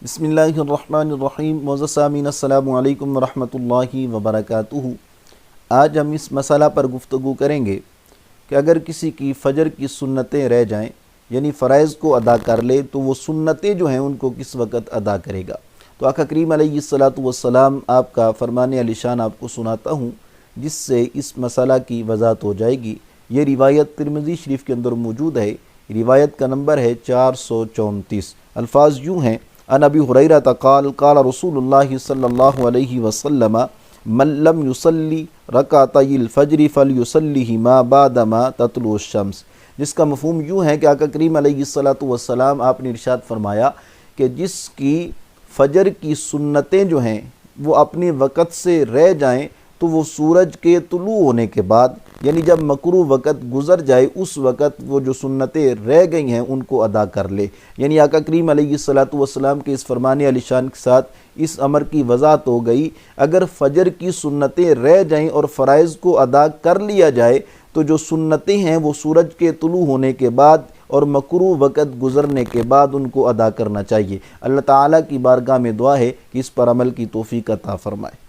بسم اللہ الرحمن الرحیم. معزز سامعین السلام علیکم ورحمۃ اللہ وبرکاتہ. آج ہم اس مسئلہ پر گفتگو کریں گے کہ اگر کسی کی فجر کی سنتیں رہ جائیں یعنی فرائض کو ادا کر لے تو وہ سنتیں جو ہیں ان کو کس وقت ادا کرے گا. تو آقا کریم علیہ الصلاۃ والسلام آپ کا فرمان علی شان آپ کو سناتا ہوں جس سے اس مسئلہ کی وضاحت ہو جائے گی. یہ روایت ترمذی شریف کے اندر موجود ہے. روایت کا نمبر ہے 434. الفاظ یوں ہیں: عن ابی ہریرہ قال قال رسول اللہ صلی اللہ علیہ وسلم من لم یصلی رکعتی الفجر فلیصلیہما بعدما تطلع الشمس. جس کا مفہوم یوں ہے کہ آقا کریم علیہ الصلاۃ والسلام آپ نے ارشاد فرمایا کہ جس کی فجر کی سنتیں جو ہیں وہ اپنے وقت سے رہ جائیں تو وہ سورج کے طلوع ہونے کے بعد یعنی جب مکروہ وقت گزر جائے اس وقت وہ جو سنتیں رہ گئی ہیں ان کو ادا کر لے. یعنی آقا کریم علیہ الصلاۃ والسلام کے اس فرمان علی شان کے ساتھ اس امر کی وضاحت ہو گئی. اگر فجر کی سنتیں رہ جائیں اور فرائض کو ادا کر لیا جائے تو جو سنتیں ہیں وہ سورج کے طلوع ہونے کے بعد اور مکروہ وقت گزرنے کے بعد ان کو ادا کرنا چاہیے. اللہ تعالیٰ کی بارگاہ میں دعا ہے کہ اس پر عمل کی توفیق عطا فرمائے.